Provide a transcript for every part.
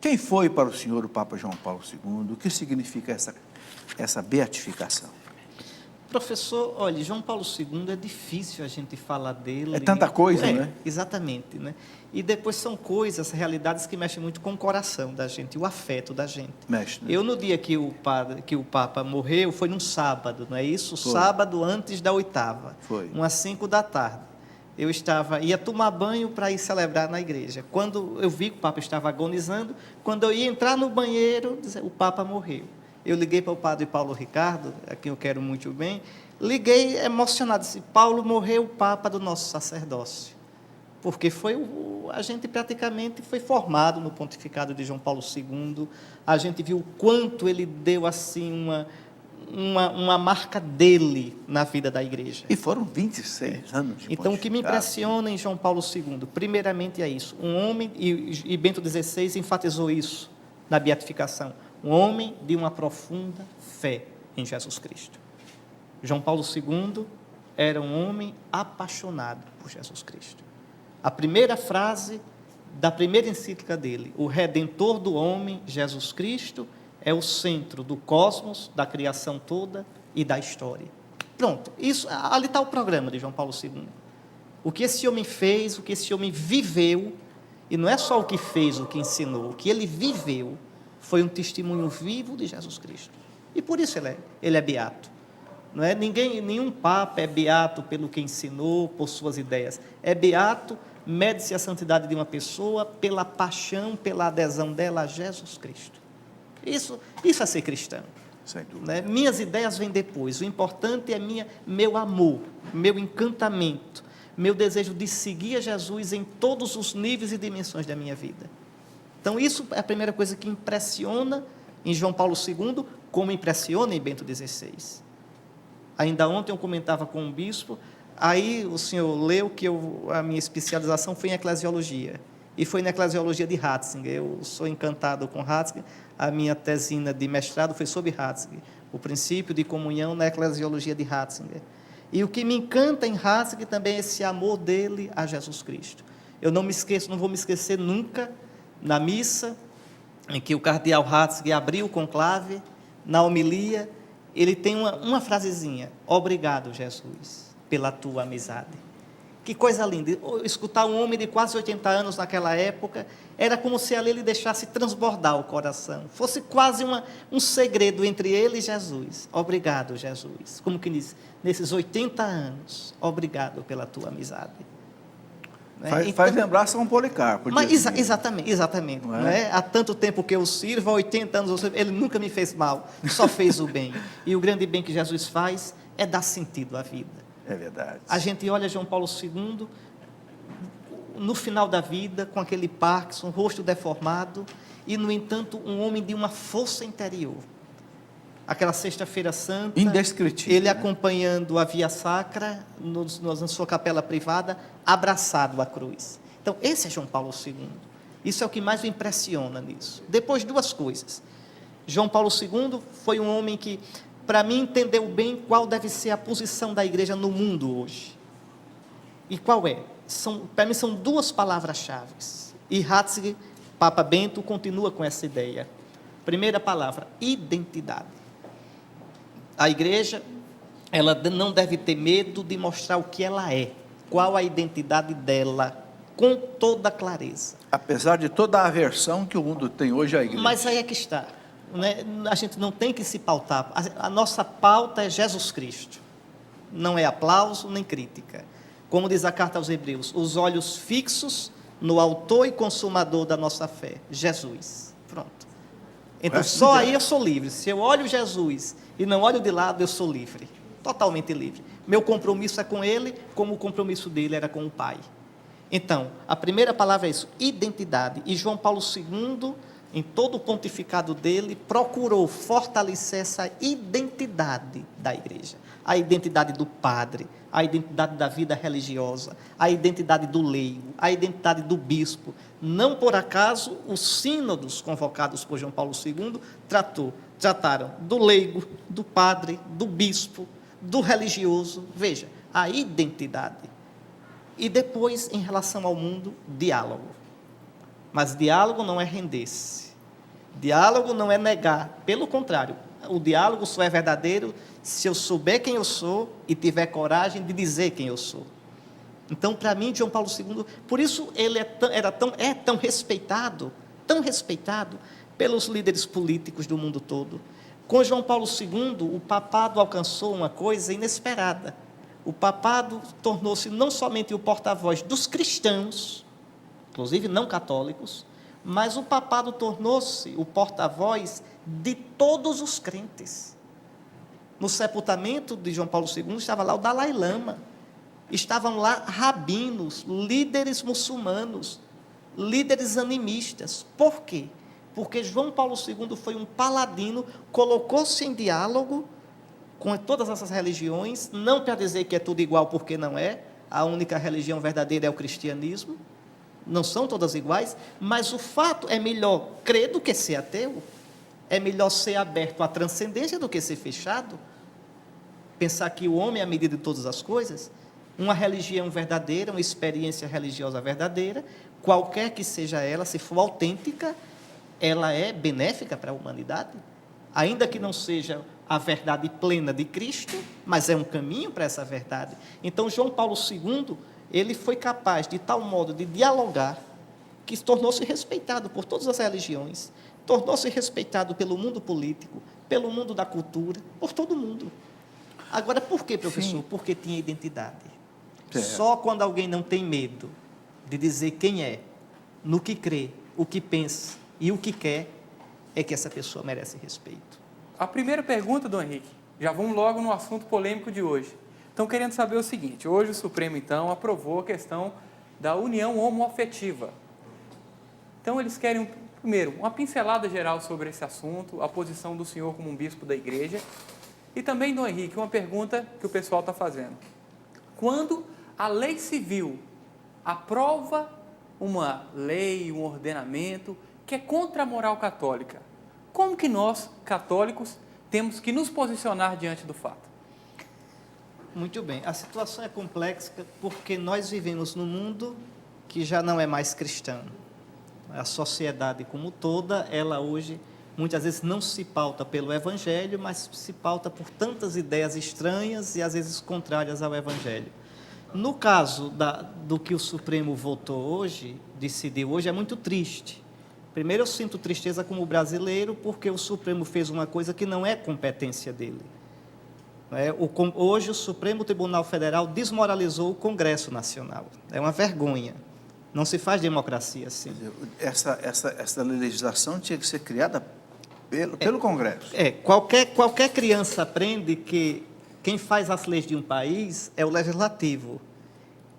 Quem foi para o senhor o Papa João Paulo II? O que significa essa beatificação? Professor, olha, João Paulo II é difícil a gente falar dele. É tanta coisa, né? Exatamente, né? E depois são coisas, realidades que mexem muito com o coração da gente, o afeto da gente. Mexe, né? Eu, no dia que o Papa morreu, foi num sábado, não é isso? Foi. Sábado antes da oitava. Foi. Umas 5 da tarde. Eu ia tomar banho para ir celebrar na igreja. Quando eu vi que o Papa estava agonizando, quando eu ia entrar no banheiro, o Papa morreu. Eu liguei para o padre Paulo Ricardo, a quem eu quero muito bem, liguei emocionado, disse, Paulo, morreu o Papa do nosso sacerdócio. Porque a gente praticamente foi formado no pontificado de João Paulo II, a gente viu o quanto ele deu assim uma marca dele na vida da igreja. E foram 26 anos de Então, o que me pontificado. impressiona em João Paulo II, primeiramente é isso, um homem, e Bento XVI enfatizou isso na beatificação, um homem de uma profunda fé em Jesus Cristo. João Paulo II era um homem apaixonado por Jesus Cristo. A primeira frase da primeira encíclica dele, o Redentor do homem, Jesus Cristo, é o centro do cosmos, da criação toda e da história. Pronto, ali está o programa de João Paulo II. O que esse homem fez, o que esse homem viveu, e não é só o que fez, o que ensinou, o que ele viveu, foi um testemunho vivo de Jesus Cristo. E por isso ele é beato. Não é? Nenhum papa é beato pelo que ensinou, por suas ideias. É beato, mede-se a santidade de uma pessoa pela paixão, pela adesão dela a Jesus Cristo. Isso é ser cristão. Sem dúvida. Né? Minhas ideias vêm depois. O importante é meu amor, meu encantamento, meu desejo de seguir a Jesus em todos os níveis e dimensões da minha vida. Então, isso é a primeira coisa que impressiona em João Paulo II, como impressiona em Bento XVI. Ainda ontem eu comentava com um bispo, aí o senhor leu que a minha especialização foi em eclesiologia, e foi na eclesiologia de Ratzinger. Eu sou encantado com Ratzinger, a minha tesina de mestrado foi sobre Ratzinger, o princípio de comunhão na eclesiologia de Ratzinger. E o que me encanta em Ratzinger também é esse amor dele a Jesus Cristo. Eu não vou me esquecer nunca, na missa, em que o cardeal Ratzinger abriu o conclave, na homilia, ele tem uma frasezinha, obrigado, Jesus, pela tua amizade. Que coisa linda, escutar um homem de quase 80 anos naquela época, era como se ali ele deixasse transbordar o coração, fosse quase um segredo entre ele e Jesus. Obrigado, Jesus, como que diz, nesses 80 anos, obrigado pela tua amizade. Faz lembrar São Policarpo. Mas, exatamente. Não é? Não é? Há tanto tempo que eu sirvo, há 80 anos eu sirvo, ele nunca me fez mal, só fez o bem. E o grande bem que Jesus faz é dar sentido à vida. É verdade. A gente olha João Paulo II, no final da vida, com aquele Parkinson, rosto deformado, e, no entanto, um homem de uma força interior. Aquela sexta-feira santa, indescritível, ele acompanhando a Via Sacra, na sua capela privada, abraçado à cruz. Então, esse é João Paulo II. Isso é o que mais me impressiona nisso. Depois, duas coisas. João Paulo II foi um homem que, para mim, entendeu bem qual deve ser a posição da igreja no mundo hoje. E qual é? Para mim, são duas palavras-chave. E Ratzinger, Papa Bento, continua com essa ideia. Primeira palavra, identidade. A igreja, ela não deve ter medo de mostrar o que ela é, qual a identidade dela, com toda clareza. Apesar de toda a aversão que o mundo tem hoje à igreja. Mas aí é que está, né? A gente não tem que se pautar, a nossa pauta é Jesus Cristo, não é aplauso nem crítica. Como diz a carta aos Hebreus, os olhos fixos no autor e consumador da nossa fé, Jesus. Pronto. Então, só aí eu sou livre. Se eu olho Jesus e não olho de lado, eu sou livre. Totalmente livre. Meu compromisso é com Ele, como o compromisso dele era com o Pai. Então, a primeira palavra é isso, identidade. E João Paulo II, em todo o pontificado dele, procurou fortalecer essa identidade da igreja. A identidade do padre, a identidade da vida religiosa, a identidade do leigo, a identidade do bispo. Não por acaso, os sínodos convocados por João Paulo II trataram do leigo, do padre, do bispo, do religioso. Veja, a identidade. E depois, em relação ao mundo, diálogo. Mas diálogo não é render-se. Diálogo não é negar, pelo contrário, o diálogo só é verdadeiro se eu souber quem eu sou e tiver coragem de dizer quem eu sou. Então, para mim, João Paulo II, por isso ele é tão respeitado pelos líderes políticos do mundo todo. Com João Paulo II, o papado alcançou uma coisa inesperada. O papado tornou-se não somente o porta-voz dos cristãos, inclusive não católicos, mas o papado tornou-se o porta-voz de todos os crentes. No sepultamento de João Paulo II estava lá o Dalai Lama, estavam lá rabinos, líderes muçulmanos, líderes animistas. Por quê? Porque João Paulo II foi um paladino, colocou-se em diálogo com todas essas religiões, não para dizer que é tudo igual, porque não é, a única religião verdadeira é o cristianismo, não são todas iguais, mas o fato é melhor crer do que ser ateu, é melhor ser aberto à transcendência do que ser fechado, pensar que o homem é a medida de todas as coisas, uma religião verdadeira, uma experiência religiosa verdadeira, qualquer que seja ela, se for autêntica, ela é benéfica para a humanidade, ainda que não seja a verdade plena de Cristo, mas é um caminho para essa verdade. Então, João Paulo II, ele foi capaz, de tal modo, de dialogar, que tornou-se respeitado por todas as religiões, tornou-se respeitado pelo mundo político, pelo mundo da cultura, por todo mundo. Agora, por quê, professor? Sim. Porque tinha identidade. Só quando alguém não tem medo de dizer quem é, no que crê, o que pensa e o que quer, é que essa pessoa merece respeito. A primeira pergunta, Dom Henrique, já vamos logo no assunto polêmico de hoje. Estão querendo saber o seguinte: hoje o Supremo, então, aprovou a questão da união homoafetiva. Então, eles querem, primeiro, uma pincelada geral sobre esse assunto, a posição do senhor como um bispo da igreja. E também, Dom Henrique, uma pergunta que o pessoal está fazendo. Quando a lei civil aprova uma lei, um ordenamento que é contra a moral católica, como que nós, católicos, temos que nos posicionar diante do fato? Muito bem. A situação é complexa porque nós vivemos num mundo que já não é mais cristão. A sociedade como toda, ela hoje, muitas vezes não se pauta pelo Evangelho, mas se pauta por tantas ideias estranhas e às vezes contrárias ao Evangelho. No caso do que o Supremo votou hoje, decidiu hoje, é muito triste. Primeiro, eu sinto tristeza como brasileiro, porque o Supremo fez uma coisa que não é competência dele. Hoje, o Supremo Tribunal Federal desmoralizou o Congresso Nacional. É uma vergonha. Não se faz democracia assim. Essa legislação tinha que ser criada pelo Congresso. Qualquer criança aprende que quem faz as leis de um país é o legislativo.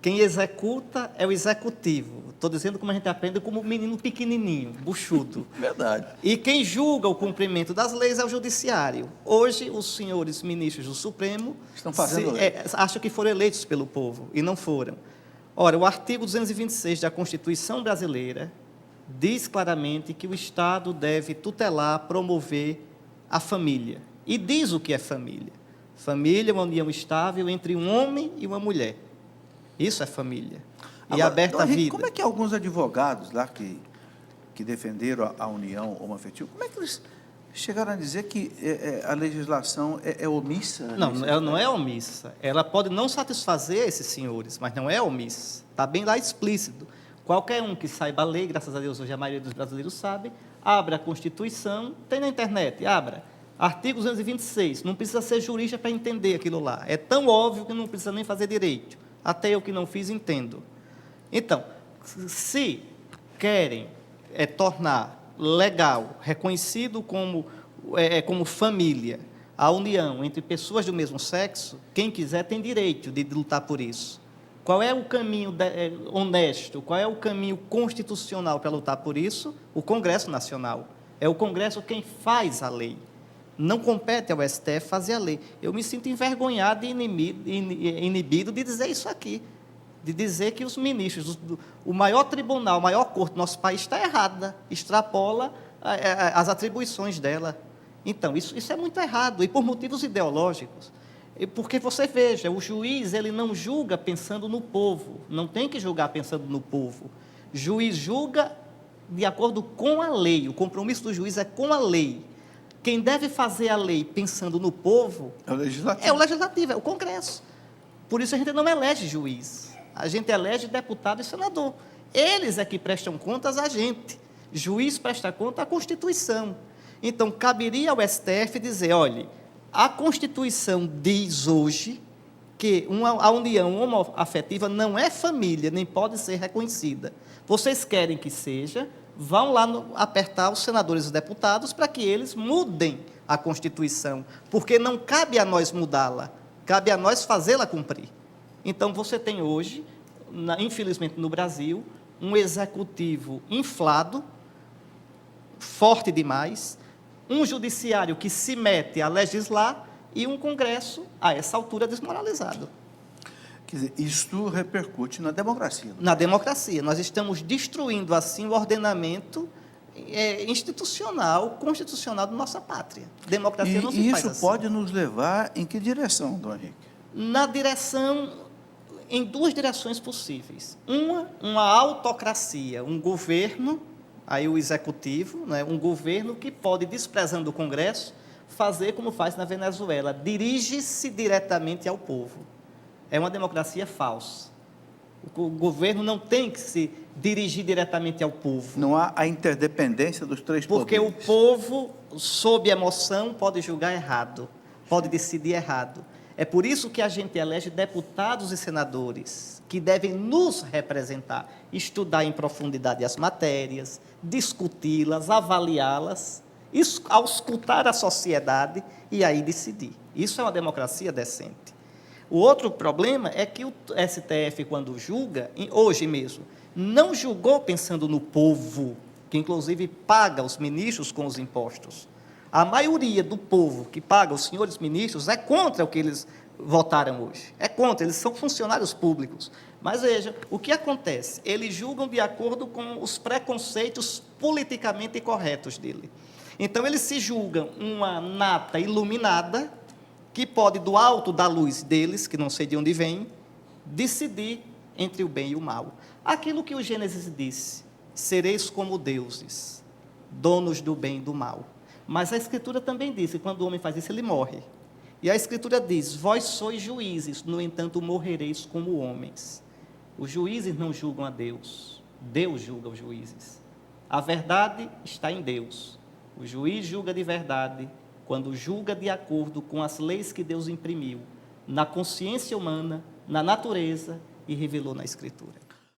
Quem executa é o executivo. Estou dizendo como a gente aprende como um menino pequenininho, buchudo. Verdade. E quem julga o cumprimento das leis é o judiciário. Hoje, os senhores ministros do Supremo estão fazendo lei. Acham que foram eleitos pelo povo, e não foram. Ora, o artigo 226 da Constituição brasileira diz claramente que o Estado deve tutelar, promover a família. E diz o que é família. Família é uma união estável entre um homem e uma mulher. Isso é família. E agora, aberta à vida. Como é que alguns advogados lá que defenderam a união homoafetiva, como é que eles chegaram a dizer que a legislação é omissa? Não, ela não é omissa. Ela pode não satisfazer esses senhores, mas não é omissa. Está bem lá explícito. Qualquer um que saiba a lei, graças a Deus hoje a maioria dos brasileiros sabe, abra a Constituição, tem na internet, abra. Artigo 226, não precisa ser jurista para entender aquilo lá. É tão óbvio que não precisa nem fazer direito. Até eu que não fiz, entendo. Então, se querem tornar legal, reconhecido como família, a união entre pessoas do mesmo sexo, quem quiser tem direito de lutar por isso. Qual é o caminho honesto, qual é o caminho constitucional para lutar por isso? O Congresso Nacional. É o Congresso quem faz a lei. Não compete ao STF fazer a lei. Eu me sinto envergonhado e inibido de dizer isso aqui, de dizer que os ministros, o maior tribunal, a maior corte do nosso país está errada, extrapola as atribuições dela. Então, isso é muito errado, e por motivos ideológicos. Porque você veja, o juiz ele não julga pensando no povo, não tem que julgar pensando no povo. Juiz julga de acordo com a lei. O compromisso do juiz é com a lei. Quem deve fazer a lei pensando no povo É o legislativo. é o legislativo, é o Congresso. Por isso a gente não elege juiz. A gente elege deputado e senador. Eles é que prestam contas a gente. Juiz presta conta à Constituição. Então, caberia ao STF dizer, olha, a Constituição diz hoje que a união homoafetiva não é família, nem pode ser reconhecida. Vocês querem que seja, vão lá apertar os senadores e deputados para que eles mudem a Constituição, porque não cabe a nós mudá-la, cabe a nós fazê-la cumprir. Então, você tem hoje, infelizmente no Brasil, um executivo inflado, forte demais, um judiciário que se mete a legislar e um Congresso, a essa altura, desmoralizado. Quer dizer, isto repercute na democracia. Na democracia. Nós estamos destruindo, assim, o ordenamento institucional, constitucional da nossa pátria. Democracia não se E faz isso assim. pode nos levar em que direção, Dom Henrique? Em duas direções possíveis. Uma autocracia, um governo, aí o executivo, né, um governo que pode, desprezando o Congresso, fazer como faz na Venezuela, dirige-se diretamente ao povo. É uma democracia falsa. O governo não tem que se dirigir diretamente ao povo. Não há a interdependência dos três Porque poderes. o povo, sob emoção, pode julgar errado, pode decidir errado. É por isso que a gente elege deputados e senadores, que devem nos representar, estudar em profundidade as matérias, discuti-las, avaliá-las, auscultar a sociedade e aí decidir. Isso é uma democracia decente. O outro problema é que o STF, quando julga, hoje mesmo, não julgou pensando no povo, que inclusive paga os ministros com os impostos. A maioria do povo que paga os senhores ministros é contra o que eles votaram hoje. É contra, eles são funcionários públicos. Mas veja, o que acontece? Eles julgam de acordo com os preconceitos politicamente corretos dele. Então, eles se julgam uma nata iluminada, que pode, do alto da luz deles, que não sei de onde vem, decidir entre o bem e o mal. Aquilo que o Gênesis disse, sereis como deuses, donos do bem e do mal. Mas a Escritura também diz que quando o homem faz isso, ele morre. E a Escritura diz, vós sois juízes, no entanto morrereis como homens. Os juízes não julgam a Deus, Deus julga os juízes. A verdade está em Deus. O juiz julga de verdade quando julga de acordo com as leis que Deus imprimiu na consciência humana, na natureza e revelou na Escritura.